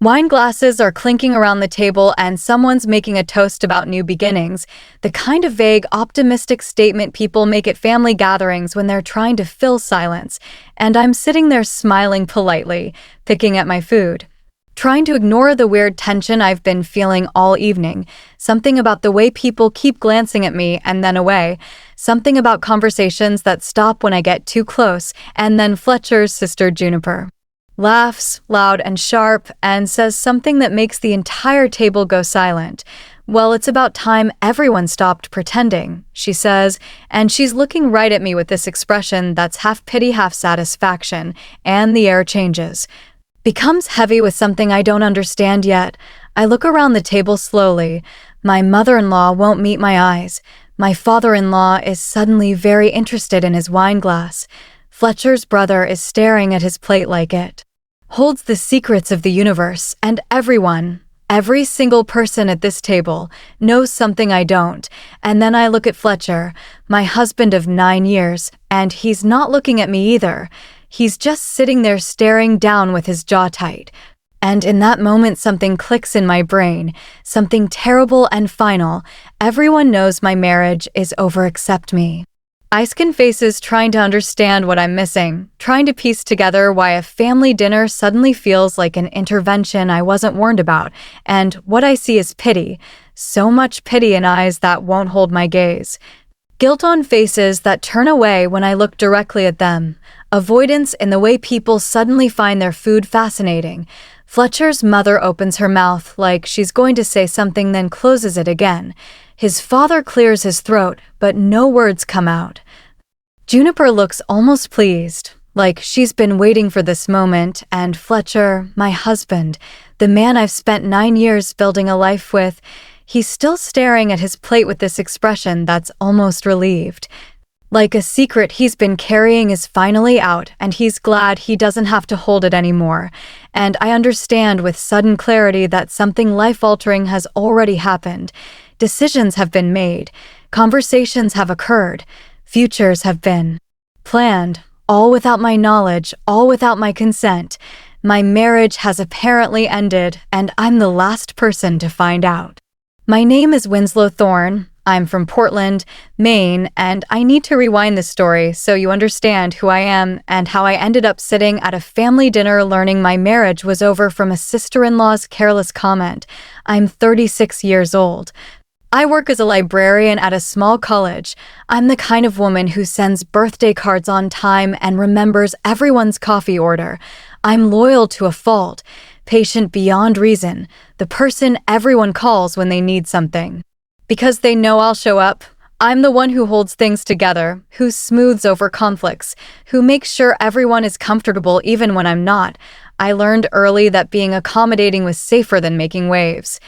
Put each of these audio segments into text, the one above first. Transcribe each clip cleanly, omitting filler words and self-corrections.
Wine glasses are clinking around the table and someone's making a toast about new beginnings, the kind of vague, optimistic statement people make at family gatherings when they're trying to fill silence, and I'm sitting there smiling politely, picking at my food, trying to ignore the weird tension I've been feeling all evening, something about the way people keep glancing at me and then away, something about conversations that stop when I get too close, and then Fletcher's sister Juniper laughs, loud and sharp, and says something that makes the entire table go silent. "Well, it's about time everyone stopped pretending," she says, and she's looking right at me with this expression that's half pity, half satisfaction, and the air changes. Becomes heavy with something I don't understand yet. I look around the table slowly. My mother-in-law won't meet my eyes. My father-in-law is suddenly very interested in his wine glass. Fletcher's brother is staring at his plate like it holds the secrets of the universe, and every single person at this table knows something I don't. And then I look at Fletcher, my husband of 9 years, and he's not looking at me either. He's just sitting there staring down with his jaw tight. And in that moment something clicks in my brain, something terrible and final. Everyone knows my marriage is over except me. I scan faces trying to understand what I'm missing, trying to piece together why a family dinner suddenly feels like an intervention I wasn't warned about, and what I see is pity. So much pity in eyes that won't hold my gaze. Guilt on faces that turn away when I look directly at them. Avoidance in the way people suddenly find their food fascinating. Fletcher's mother opens her mouth like she's going to say something, then closes it again. His father clears his throat, but no words come out. Juniper looks almost pleased, like she's been waiting for this moment, and Fletcher, my husband, the man I've spent 9 years building a life with, he's still staring at his plate with this expression that's almost relieved. Like a secret he's been carrying is finally out, and he's glad he doesn't have to hold it anymore. And I understand with sudden clarity that something life-altering has already happened. Decisions have been made, conversations have occurred, futures have been planned, all without my knowledge, all without my consent. My marriage has apparently ended, and I'm the last person to find out. My name is Winslow Thorne. I'm from Portland, Maine, and I need to rewind this story so you understand who I am and how I ended up sitting at a family dinner learning my marriage was over from a sister-in-law's careless comment. I'm 36 years old. I work as a librarian at a small college. I'm the kind of woman who sends birthday cards on time and remembers everyone's coffee order. I'm loyal to a fault, patient beyond reason, the person everyone calls when they need something. Because they know I'll show up, I'm the one who holds things together, who smooths over conflicts, who makes sure everyone is comfortable even when I'm not. I learned early that being accommodating was safer than making waves.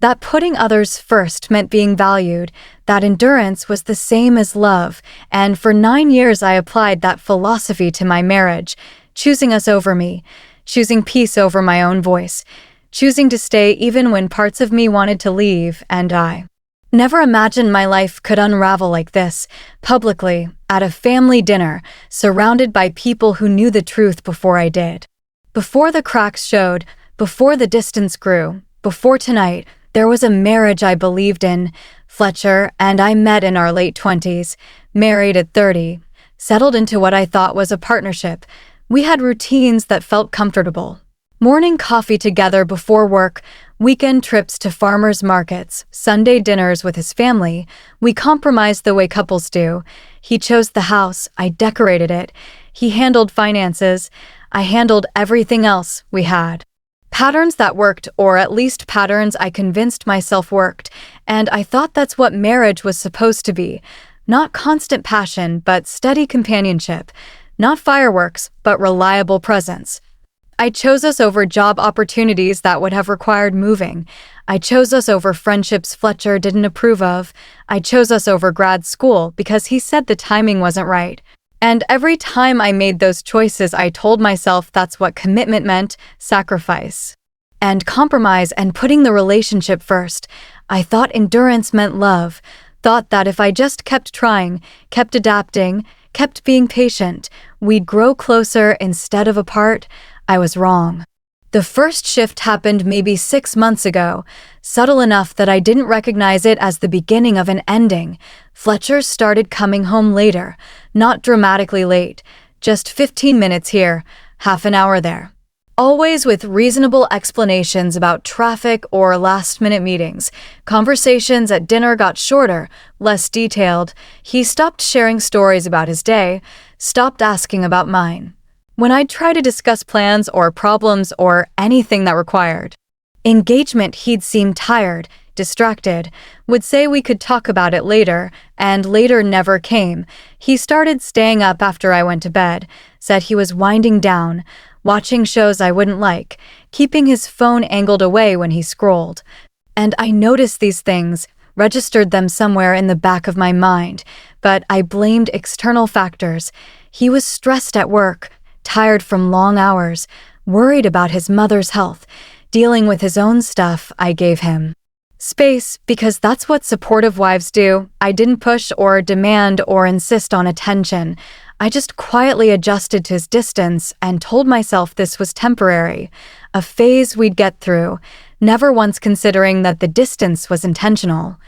That putting others first meant being valued, that endurance was the same as love, and for 9 years I applied that philosophy to my marriage, choosing us over me, choosing peace over my own voice, choosing to stay even when parts of me wanted to leave, and I never imagined my life could unravel like this, publicly, at a family dinner, surrounded by people who knew the truth before I did. Before the cracks showed, before the distance grew, before tonight, there was a marriage I believed in. Fletcher and I met in our late 20s, married at 30, settled into what I thought was a partnership. We had routines that felt comfortable. Morning coffee together before work, weekend trips to farmers markets, Sunday dinners with his family. We compromised the way couples do. He chose the house, I decorated it. He handled finances, I handled everything else we had. Patterns that worked, or at least patterns I convinced myself worked, and I thought that's what marriage was supposed to be. Not constant passion, but steady companionship. Not fireworks, but reliable presence. I chose us over job opportunities that would have required moving. I chose us over friendships Fletcher didn't approve of. I chose us over grad school because he said the timing wasn't right. And every time I made those choices, I told myself that's what commitment meant, sacrifice and compromise and putting the relationship first. I thought endurance meant love, thought that if I just kept trying, kept adapting, kept being patient, we'd grow closer instead of apart. I was wrong. The first shift happened maybe 6 months ago, subtle enough that I didn't recognize it as the beginning of an ending. Fletcher started coming home later, not dramatically late, just 15 minutes here, half an hour there. Always with reasonable explanations about traffic or last-minute meetings. Conversations at dinner got shorter, less detailed. He stopped sharing stories about his day, stopped asking about mine. When I'd try to discuss plans or problems or anything that required engagement, he'd seem tired, distracted, would say we could talk about it later, and later never came. He started staying up after I went to bed, said he was winding down, watching shows I wouldn't like, keeping his phone angled away when he scrolled. And I noticed these things, registered them somewhere in the back of my mind, but I blamed external factors. He was stressed at work, tired from long hours, worried about his mother's health, dealing with his own stuff. I gave him space because that's what supportive wives do. I didn't push or demand or insist on attention. I just quietly adjusted to his distance and told myself this was temporary, a phase we'd get through, never once considering that the distance was intentional,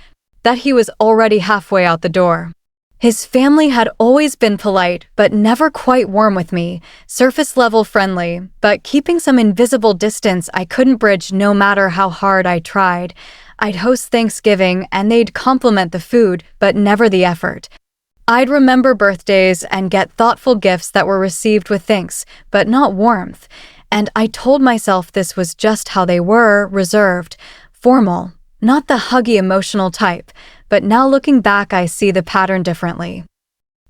that he was already halfway out the door. His family had always been polite, but never quite warm with me, surface-level friendly, but keeping some invisible distance I couldn't bridge no matter how hard I tried. I'd host Thanksgiving, and they'd compliment the food, but never the effort. I'd remember birthdays and get thoughtful gifts that were received with thanks, but not warmth. And I told myself this was just how they were, reserved, formal, not the huggy emotional type. But now looking back, I see the pattern differently.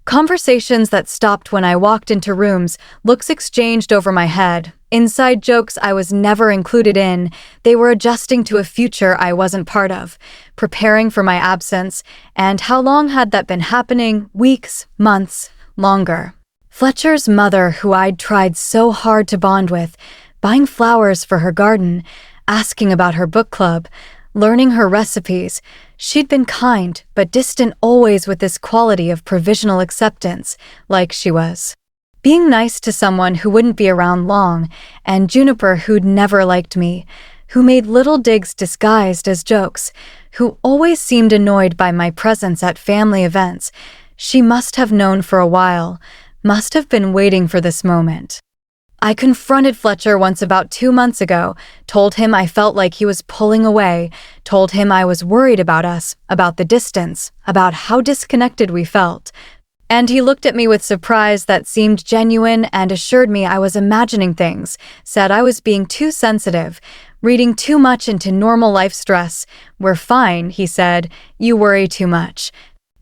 Conversations that stopped when I walked into rooms, looks exchanged over my head, inside jokes I was never included in. They were adjusting to a future I wasn't part of, preparing for my absence. And how long had that been happening? Weeks, months, longer. Fletcher's mother, who I'd tried so hard to bond with, buying flowers for her garden, asking about her book club, learning her recipes. She'd been kind, but distant, always with this quality of provisional acceptance, like she was being nice to someone who wouldn't be around long, and Juniper, who'd never liked me, who made little digs disguised as jokes, who always seemed annoyed by my presence at family events. She must have known for a while, must have been waiting for this moment. I confronted Fletcher once about 2 months ago, told him I felt like he was pulling away, told him I was worried about us, about the distance, about how disconnected we felt. And he looked at me with surprise that seemed genuine and assured me I was imagining things, said I was being too sensitive, reading too much into normal life stress. "We're fine," he said, "you worry too much."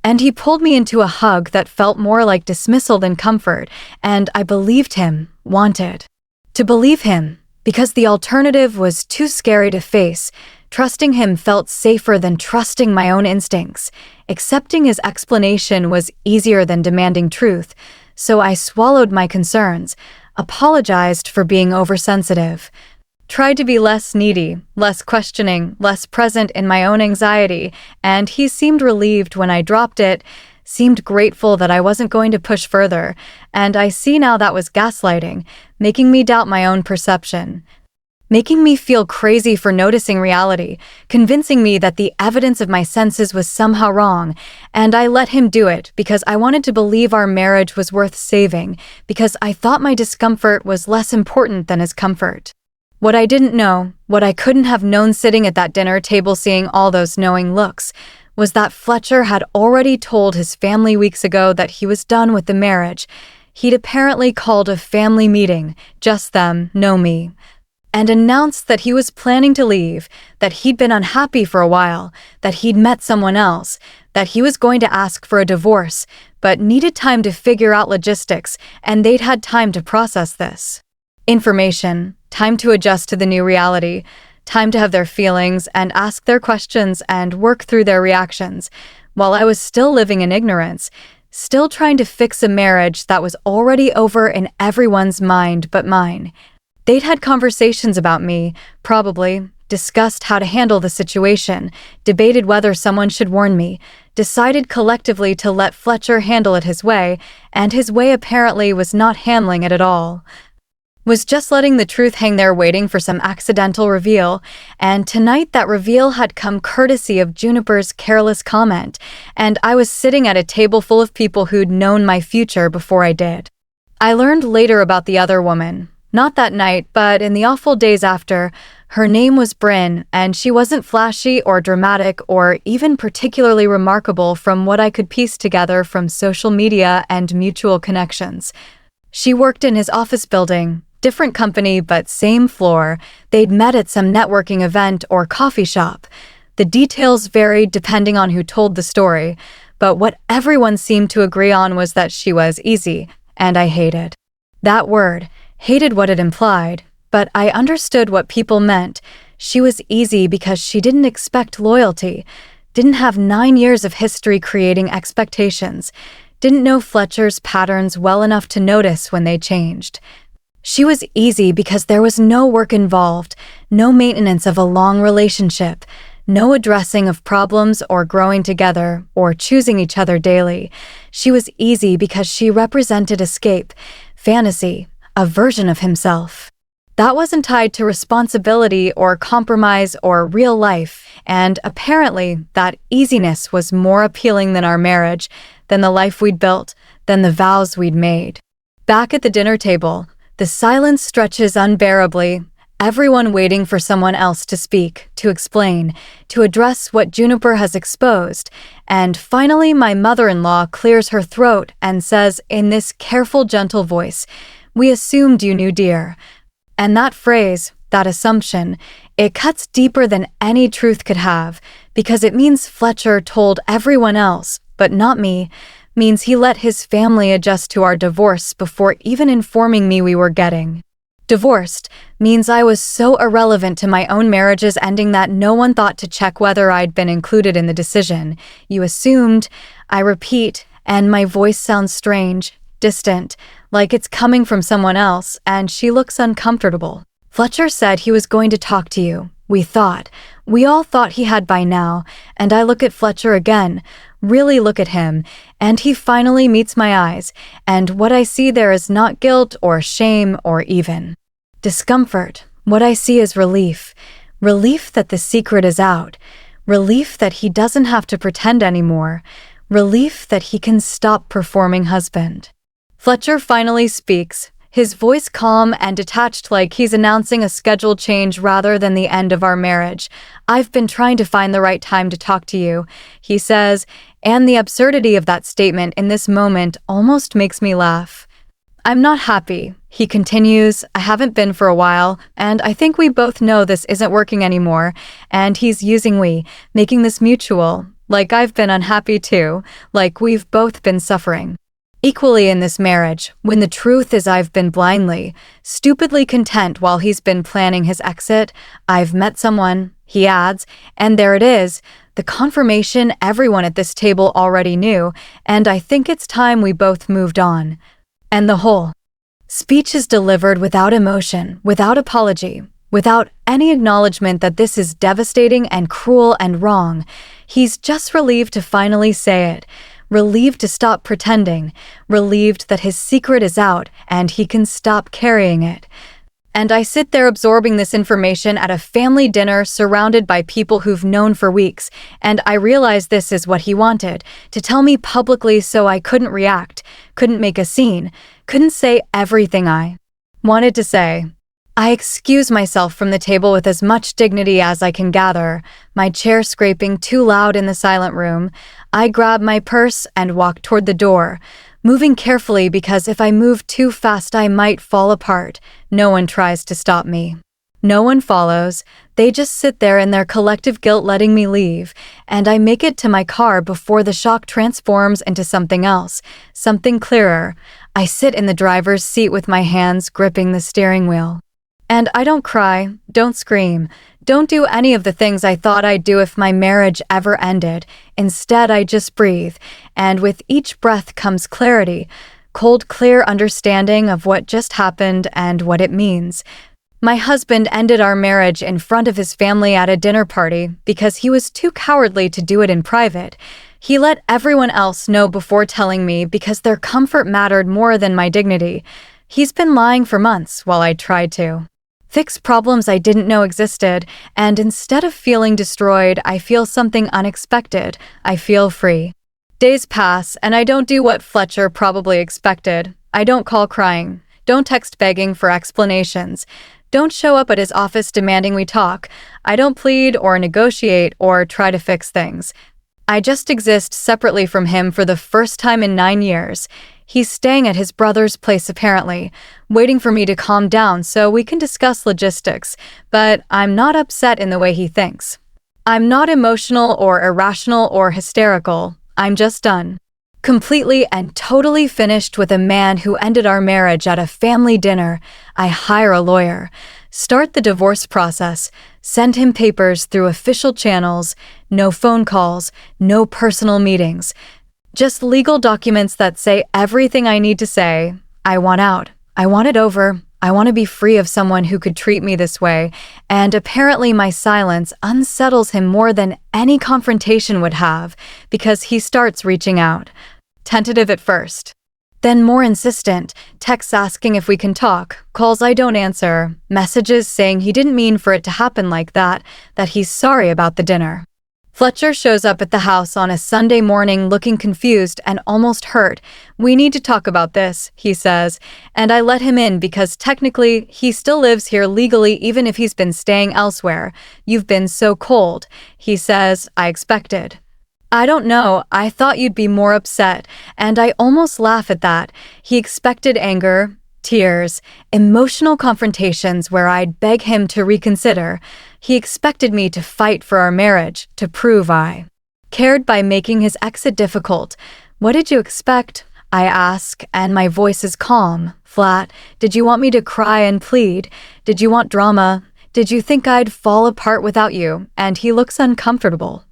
And he pulled me into a hug that felt more like dismissal than comfort, and I believed him, wanted to believe him, because the alternative was too scary to face. Trusting him felt safer than trusting my own instincts. Accepting his explanation was easier than demanding truth, so I swallowed my concerns, apologized for being oversensitive. Tried to be less needy, less questioning, less present in my own anxiety, and he seemed relieved when I dropped it, seemed grateful that I wasn't going to push further, and I see now that was gaslighting, making me doubt my own perception, making me feel crazy for noticing reality, convincing me that the evidence of my senses was somehow wrong, and I let him do it because I wanted to believe our marriage was worth saving, because I thought my discomfort was less important than his comfort. What I didn't know, what I couldn't have known sitting at that dinner table seeing all those knowing looks, was that Fletcher had already told his family weeks ago that he was done with the marriage. He'd apparently called a family meeting, just them, no me, and announced that he was planning to leave, that he'd been unhappy for a while, that he'd met someone else, that he was going to ask for a divorce, but needed time to figure out logistics, and they'd had time to process this information, time to adjust to the new reality, time to have their feelings and ask their questions and work through their reactions, while I was still living in ignorance, still trying to fix a marriage that was already over in everyone's mind but mine. They'd had conversations about me, probably, discussed how to handle the situation, debated whether someone should warn me, decided collectively to let Fletcher handle it his way, and his way apparently was not handling it at all. Was just letting the truth hang there waiting for some accidental reveal, and tonight that reveal had come courtesy of Juniper's careless comment, and I was sitting at a table full of people who'd known my future before I did. I learned later about the other woman. Not that night, but in the awful days after. Her name was Bryn, and she wasn't flashy or dramatic or even particularly remarkable from what I could piece together from social media and mutual connections. She worked in his office building. Different company, but same floor. They'd met at some networking event or coffee shop. The details varied depending on who told the story, but what everyone seemed to agree on was that she was easy, and I hated that word, hated what it implied, but I understood what people meant. She was easy because she didn't expect loyalty, didn't have 9 years of history creating expectations, didn't know Fletcher's patterns well enough to notice when they changed. She was easy because there was no work involved, no maintenance of a long relationship, no addressing of problems or growing together or choosing each other daily. She was easy because she represented escape, fantasy, a version of himself. That wasn't tied to responsibility or compromise or real life, and apparently that easiness was more appealing than our marriage, than the life we'd built, than the vows we'd made. Back at the dinner table, the silence stretches unbearably, everyone waiting for someone else to speak, to explain, to address what Juniper has exposed, and finally my mother-in-law clears her throat and says in this careful, gentle voice, "We assumed you knew, dear." And that phrase, that assumption, it cuts deeper than any truth could have, because it means Fletcher told everyone else, but not me, means he let his family adjust to our divorce before even informing me we were getting divorced, means I was so irrelevant to my own marriage's ending that no one thought to check whether I'd been included in the decision. You assumed, I repeat, and my voice sounds strange, distant, like it's coming from someone else, and she looks uncomfortable. Fletcher said he was going to talk to you. We all thought he had by now, and I look at Fletcher again, really look at him, and he finally meets my eyes, and what I see there is not guilt or shame or even discomfort. What I see is relief. Relief that the secret is out. Relief that he doesn't have to pretend anymore. Relief that he can stop performing husband. Fletcher finally speaks, his voice calm and detached like he's announcing a schedule change rather than the end of our marriage. "I've been trying to find the right time to talk to you," he says, and the absurdity of that statement in this moment almost makes me laugh. "I'm not happy," he continues. "I haven't been for a while, and I think we both know this isn't working anymore, and he's using we, making this mutual, like I've been unhappy too, like we've both been suffering equally in this marriage, when the truth is I've been blindly, stupidly content while he's been planning his exit. I've met someone," he adds, and there it is, the confirmation everyone at this table already knew, and I think it's time we both moved on. And the whole speech is delivered without emotion, without apology, without any acknowledgement that this is devastating and cruel and wrong. He's just relieved to finally say it. Relieved to stop pretending, relieved that his secret is out and he can stop carrying it. And I sit there absorbing this information at a family dinner surrounded by people who've known for weeks, and I realize this is what he wanted, to tell me publicly so I couldn't react, couldn't make a scene, couldn't say everything I wanted to say. I excuse myself from the table with as much dignity as I can gather, my chair scraping too loud in the silent room. I grab my purse and walk toward the door, moving carefully because if I move too fast I might fall apart. No one tries to stop me. No one follows. They just sit there in their collective guilt letting me leave, and I make it to my car before the shock transforms into something else, something clearer. I sit in the driver's seat with my hands gripping the steering wheel. And I don't cry, don't scream, don't do any of the things I thought I'd do if my marriage ever ended. Instead, I just breathe, and with each breath comes clarity, cold, clear understanding of what just happened and what it means. My husband ended our marriage in front of his family at a dinner party because he was too cowardly to do it in private. He let everyone else know before telling me because their comfort mattered more than my dignity. He's been lying for months while I tried to fix problems I didn't know existed, and instead of feeling destroyed, I feel something unexpected. I feel free. Days pass, and I don't do what Fletcher probably expected. I don't call crying. Don't text begging for explanations. Don't show up at his office demanding we talk. I don't plead or negotiate or try to fix things. I just exist separately from him for the first time in 9 years. He's staying at his brother's place apparently, waiting for me to calm down so we can discuss logistics, but I'm not upset in the way he thinks. I'm not emotional or irrational or hysterical. I'm just done. Completely and totally finished with a man who ended our marriage at a family dinner. I hire a lawyer, start the divorce process, send him papers through official channels, no phone calls, no personal meetings. Just legal documents that say everything I need to say. I want out. I want it over. I want to be free of someone who could treat me this way, and apparently my silence unsettles him more than any confrontation would have, because he starts reaching out. Tentative at first, then more insistent, texts asking if we can talk, calls I don't answer, messages saying he didn't mean for it to happen like that he's sorry about the dinner. Fletcher shows up at the house on a Sunday morning looking confused and almost hurt. We need to talk about this, he says, and I let him in because technically he still lives here legally even if he's been staying elsewhere. You've been so cold, he says. I expected. I don't know, I thought you'd be more upset, and I almost laugh at that. He expected anger, tears, emotional confrontations where I'd beg him to reconsider. He expected me to fight for our marriage, to prove I cared by making his exit difficult. What did you expect? I ask, and my voice is calm, flat. Did you want me to cry and plead? Did you want drama? Did you think I'd fall apart without you? And he looks uncomfortable.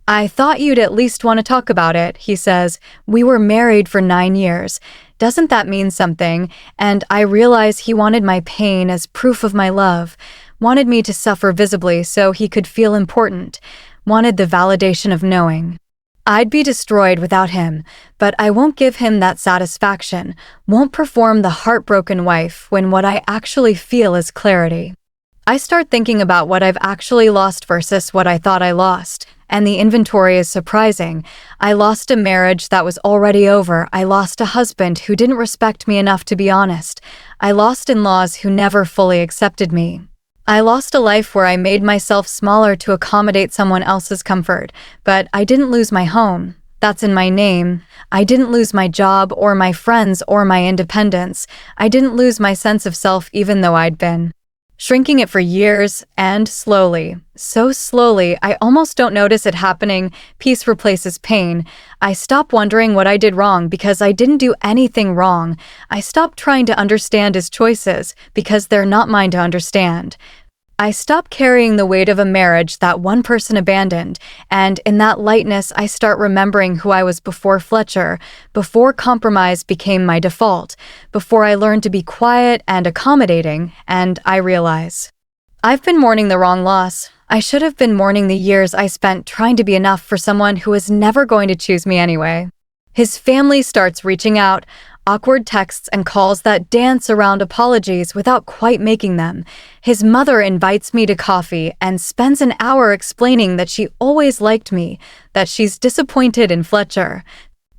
I thought you'd at least want to talk about it, he says. We were married for 9 years. Doesn't that mean something? And I realize he wanted my pain as proof of my love, wanted me to suffer visibly so he could feel important, wanted the validation of knowing I'd be destroyed without him, but I won't give him that satisfaction, won't perform the heartbroken wife when what I actually feel is clarity. I start thinking about what I've actually lost versus what I thought I lost, and the inventory is surprising. I lost a marriage that was already over. I lost a husband who didn't respect me enough to be honest. I lost in-laws who never fully accepted me. I lost a life where I made myself smaller to accommodate someone else's comfort, but I didn't lose my home. That's in my name. I didn't lose my job or my friends or my independence. I didn't lose my sense of self even though I'd been shrinking it for years, and slowly, so slowly, I almost don't notice it happening. Peace replaces pain. I stop wondering what I did wrong because I didn't do anything wrong. I stop trying to understand his choices because they're not mine to understand. I stop carrying the weight of a marriage that one person abandoned, and in that lightness I start remembering who I was before Fletcher, before compromise became my default, before I learned to be quiet and accommodating, and I realize I've been mourning the wrong loss. I should have been mourning the years I spent trying to be enough for someone who was never going to choose me anyway. His family starts reaching out, awkward texts and calls that dance around apologies without quite making them. His mother invites me to coffee and spends an hour explaining that she always liked me, that she's disappointed in Fletcher,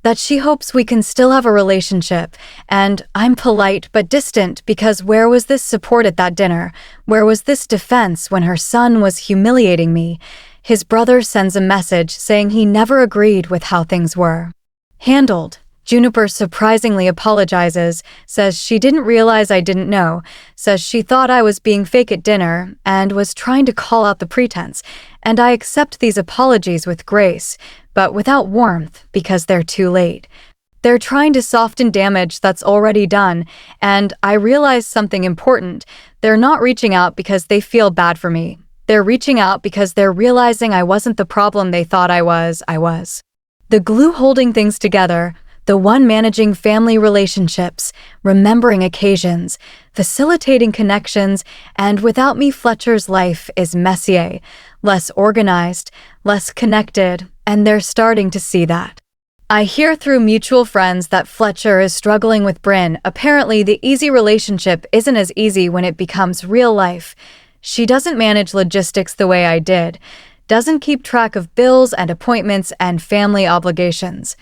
that she hopes we can still have a relationship, and I'm polite but distant because where was this support at that dinner? Where was this defense when her son was humiliating me? His brother sends a message saying he never agreed with how things were handled. Juniper surprisingly apologizes, says she didn't realize I didn't know, says she thought I was being fake at dinner and was trying to call out the pretense, and I accept these apologies with grace, but without warmth because they're too late. They're trying to soften damage that's already done, and I realize something important. They're not reaching out because they feel bad for me. They're reaching out because they're realizing I wasn't the problem they thought I was. The glue holding things together, the one managing family relationships, remembering occasions, facilitating connections, and without me Fletcher's life is messier, less organized, less connected, and they're starting to see that. I hear through mutual friends that Fletcher is struggling with Bryn. Apparently, the easy relationship isn't as easy when it becomes real life. She doesn't manage logistics the way I did, doesn't keep track of bills and appointments and family obligations,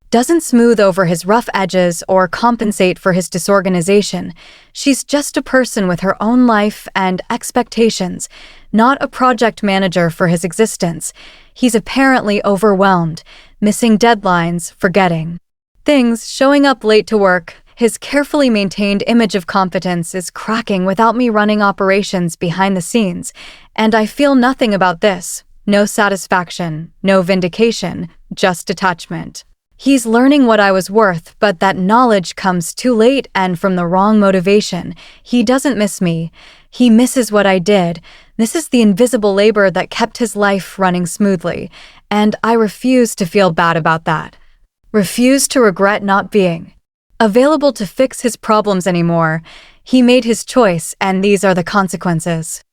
doesn't smooth over his rough edges or compensate for his disorganization. She's just a person with her own life and expectations, not a project manager for his existence. He's apparently overwhelmed, missing deadlines, forgetting things, showing up late to work. His carefully maintained image of competence is cracking without me running operations behind the scenes, and I feel nothing about this. No satisfaction, no vindication, just detachment. He's learning what I was worth, but that knowledge comes too late and from the wrong motivation. He doesn't miss me. He misses what I did. This is the invisible labor that kept his life running smoothly, and I refuse to feel bad about that. Refuse to regret not being available to fix his problems anymore. He made his choice, and these are the consequences.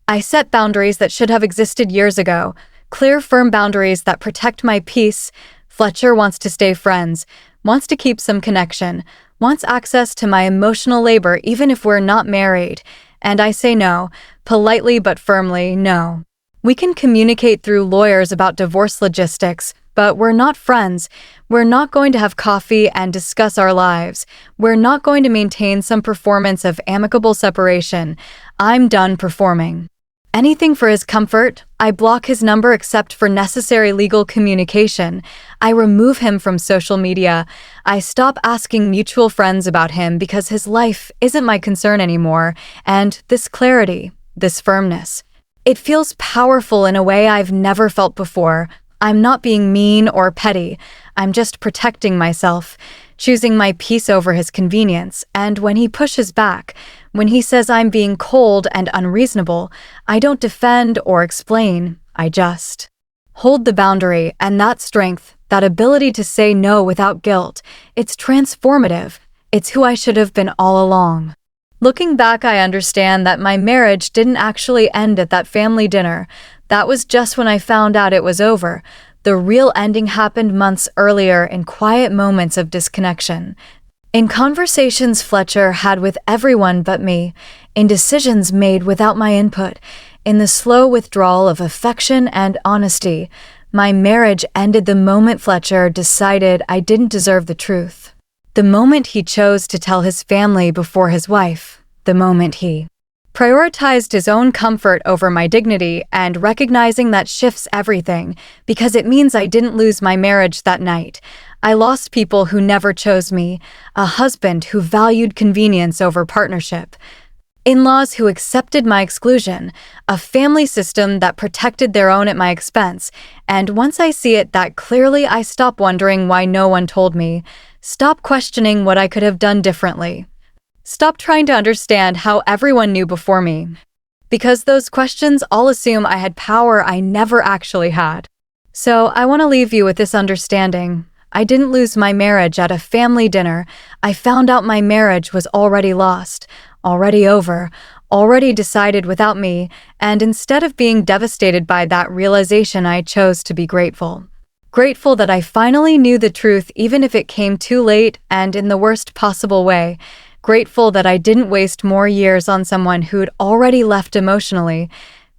I set boundaries that should have existed years ago. Clear, firm boundaries that protect my peace. Fletcher wants to stay friends, wants to keep some connection, wants access to my emotional labor even if we're not married. And I say no, politely but firmly, no. We can communicate through lawyers about divorce logistics, but we're not friends. We're not going to have coffee and discuss our lives. We're not going to maintain some performance of amicable separation. I'm done performing anything for his comfort. I block his number except for necessary legal communication. I remove him from social media. I stop asking mutual friends about him because his life isn't my concern anymore. And this clarity, this firmness, it feels powerful in a way I've never felt before. I'm not being mean or petty. I'm just protecting myself, choosing my peace over his convenience. And when he pushes back, when he says I'm being cold and unreasonable, I don't defend or explain. I just hold the boundary, and that strength, that ability to say no without guilt, it's transformative. It's who I should have been all along. Looking back, I understand that my marriage didn't actually end at that family dinner. That was just when I found out it was over. The real ending happened months earlier in quiet moments of disconnection. In conversations Fletcher had with everyone but me, in decisions made without my input, in the slow withdrawal of affection and honesty, my marriage ended the moment Fletcher decided I didn't deserve the truth. The moment he chose to tell his family before his wife. The moment he prioritized his own comfort over my dignity, and recognizing that shifts everything, because it means I didn't lose my marriage that night. I lost people who never chose me, a husband who valued convenience over partnership, in-laws who accepted my exclusion, a family system that protected their own at my expense. And once I see it that clearly, I stop wondering why no one told me, stop questioning what I could have done differently. Stop trying to understand how everyone knew before me. Because those questions all assume I had power I never actually had. So I want to leave you with this understanding. I didn't lose my marriage at a family dinner. I found out my marriage was already lost, already over, already decided without me, and instead of being devastated by that realization, I chose to be grateful. Grateful that I finally knew the truth even if it came too late and in the worst possible way. Grateful that I didn't waste more years on someone who'd already left emotionally.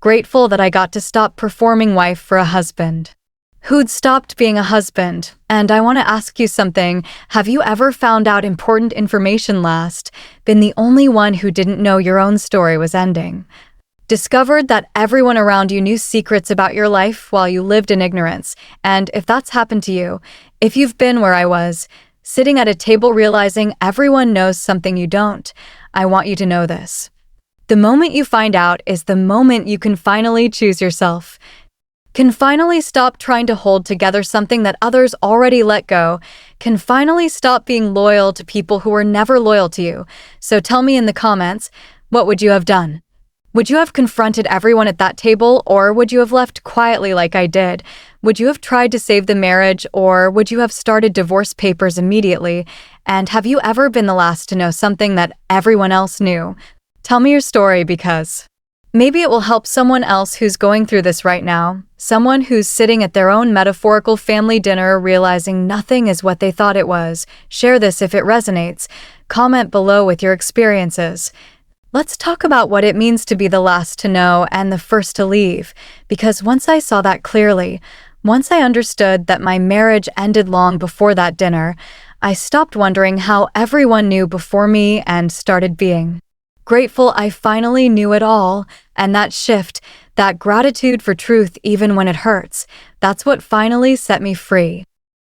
Grateful that I got to stop performing wife for a husband who'd stopped being a husband. And I want to ask you something. Have you ever found out important information last? Been the only one who didn't know your own story was ending? Discovered that everyone around you knew secrets about your life while you lived in ignorance? And if that's happened to you, if you've been where I was, sitting at a table realizing everyone knows something you don't, I want you to know this. The moment you find out is the moment you can finally choose yourself. Can finally stop trying to hold together something that others already let go. Can finally stop being loyal to people who were never loyal to you. So tell me in the comments, what would you have done? Would you have confronted everyone at that table, or would you have left quietly like I did? Would you have tried to save the marriage, or would you have started divorce papers immediately? And have you ever been the last to know something that everyone else knew? Tell me your story, because Maybe it will help someone else who's going through this right now, someone who's sitting at their own metaphorical family dinner realizing nothing is what they thought it was. Share this if it resonates. Comment below with your experiences. Let's talk about what it means to be the last to know and the first to leave, because once I saw that clearly, once I understood that my marriage ended long before that dinner, I stopped wondering how everyone knew before me and started being grateful I finally knew it all. And that shift, that gratitude for truth even when it hurts, that's what finally set me free.